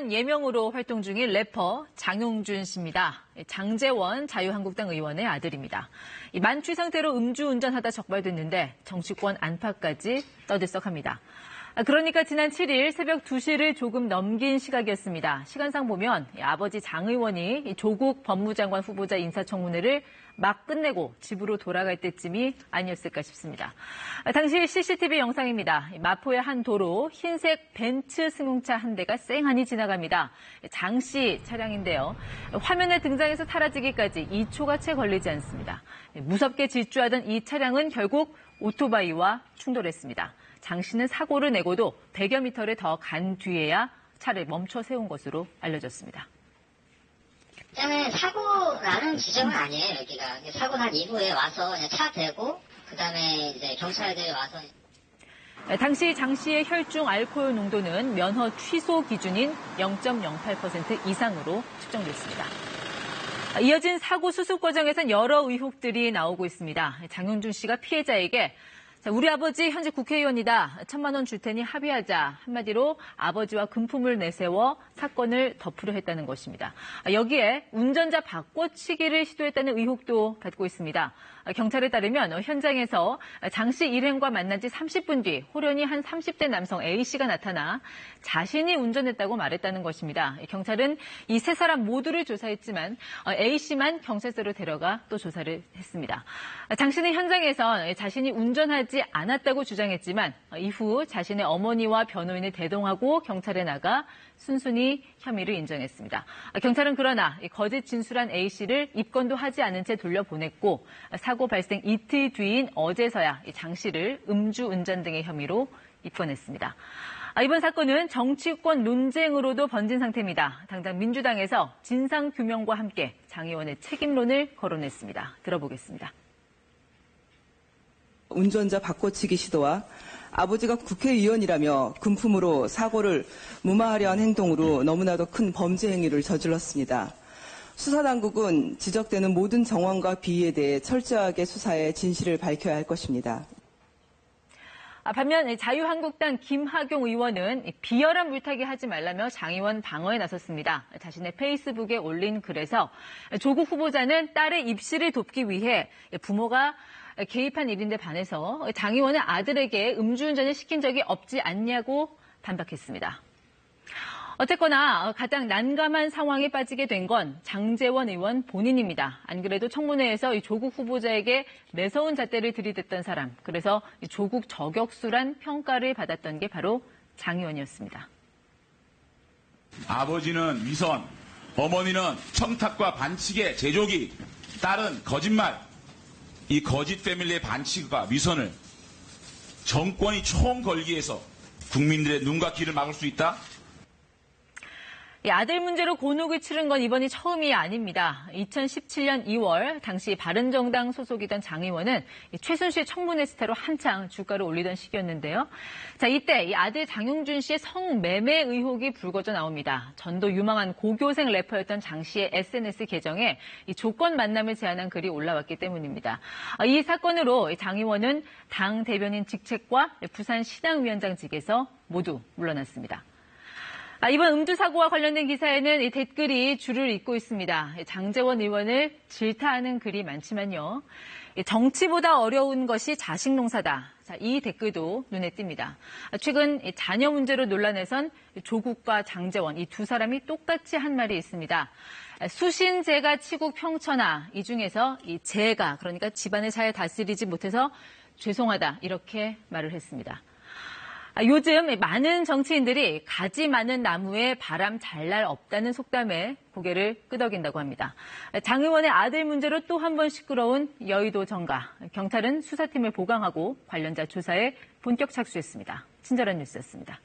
의원 예명으로 활동 중인 래퍼 장용준 씨입니다. 장제원 자유한국당 의원의 아들입니다. 만취 상태로 음주운전하다 적발됐는데 정치권 안팎까지 떠들썩합니다. 그러니까 지난 7일 새벽 2시를 조금 넘긴 시각이었습니다. 시간상 보면 아버지 장 의원이 조국 법무장관 후보자 인사청문회를 막 끝내고 집으로 돌아갈 때쯤이 아니었을까 싶습니다. 당시 CCTV 영상입니다. 마포의 한 도로 흰색 벤츠 승용차 한 대가 쌩하니 지나갑니다. 장 씨 차량인데요. 화면에 등장해서 사라지기까지 2초가 채 걸리지 않습니다. 무섭게 질주하던 이 차량은 결국 오토바이와 충돌했습니다. 장 씨는 사고를 내고도 100여 미터를 더 간 뒤에야 차를 멈춰 세운 것으로 알려졌습니다. 일단은 사고 나는 지점은 아니에요, 여기가. 사고 난 이후에 와서 그냥 차 대고, 그 다음에 이제 경찰들이 와서. 당시 장 씨의 혈중 알코올 농도는 면허 취소 기준인 0.08% 이상으로 측정됐습니다. 이어진 사고 수습 과정에선 여러 의혹들이 나오고 있습니다. 장용준 씨가 피해자에게 우리 아버지 현재 국회의원이다. 1,000만 원 줄 테니 합의하자. 한마디로 아버지와 금품을 내세워 사건을 덮으려 했다는 것입니다. 여기에 운전자 바꿔치기를 시도했다는 의혹도 받고 있습니다. 경찰에 따르면 현장에서 장 씨 일행과 만난 지 30분 뒤 호련히 한 30대 남성 A씨가 나타나 자신이 운전했다고 말했다는 것입니다. 경찰은 이 세 사람 모두를 조사했지만 A씨만 경찰서로 데려가 또 조사를 했습니다. 장 씨는 현장에서 자신이 운전하지 않았다고 주장했지만 이후 자신의 어머니와 변호인을 대동하고 경찰에 나가 순순히 혐의를 인정했습니다. 경찰은 그러나 거짓 진술한 A씨를 입건도 하지 않은 채 돌려보냈고 사고 발생 이틀 뒤인 어제서야 장 씨를 음주운전 등의 혐의로 입건했습니다. 이번 사건은 정치권 논쟁으로도 번진 상태입니다. 당장 민주당에서 진상규명과 함께 장 의원의 책임론을 거론했습니다. 들어보겠습니다. 운전자 바꿔치기 시도와 아버지가 국회의원이라며 금품으로 사고를 무마하려 한 행동으로 너무나도 큰 범죄 행위를 저질렀습니다. 수사당국은 지적되는 모든 정황과 비위에 대해 철저하게 수사해 진실을 밝혀야 할 것입니다. 반면 자유한국당 김학용 의원은 비열한 물타기 하지 말라며 장 의원 방어에 나섰습니다. 자신의 페이스북에 올린 글에서 조국 후보자는 딸의 입시를 돕기 위해 부모가 개입한 일인데 반해서 장 의원은 아들에게 음주운전을 시킨 적이 없지 않냐고 반박했습니다. 어쨌거나 가장 난감한 상황에 빠지게 된 건 장제원 의원 본인입니다. 안 그래도 청문회에서 이 조국 후보자에게 매서운 잣대를 들이댔던 사람, 그래서 조국 저격수란 평가를 받았던 게 바로 장 의원이었습니다. 아버지는 위선, 어머니는 청탁과 반칙의 제조기, 딸은 거짓말. 이 거짓 패밀리의 반칙과 위선을 정권이 총 걸기 위해서 국민들의 눈과 귀를 막을 수 있다? 아들 문제로 곤혹을 치른 건 이번이 처음이 아닙니다. 2017년 2월 당시 바른정당 소속이던 장 의원은 최순실 청문회 스타로 한창 주가를 올리던 시기였는데요. 자, 이때 이 아들 장용준 씨의 성매매 의혹이 불거져 나옵니다. 전도 유망한 고교생 래퍼였던 장 씨의 SNS 계정에 이 조건 만남을 제안한 글이 올라왔기 때문입니다. 이 사건으로 장 의원은 당 대변인 직책과 부산 시당위원장직에서 모두 물러났습니다. 이번 음주 사고와 관련된 기사에는 이 댓글이 줄을 잇고 있습니다. 장제원 의원을 질타하는 글이 많지만요. 정치보다 어려운 것이 자식 농사다. 자, 이 댓글도 눈에 띕니다. 최근 자녀 문제로 논란에선 조국과 장제원 이 두 사람이 똑같이 한 말이 있습니다. 수신제가 치국 평천하. 이 중에서 이 제가 그러니까 집안을 잘 다스리지 못해서 죄송하다 이렇게 말을 했습니다. 요즘 많은 정치인들이 가지 많은 나무에 바람 잘 날 없다는 속담에 고개를 끄덕인다고 합니다. 장 의원의 아들 문제로 또 한 번 시끄러운 여의도 정가. 경찰은 수사팀을 보강하고 관련자 조사에 본격 착수했습니다. 친절한 뉴스였습니다.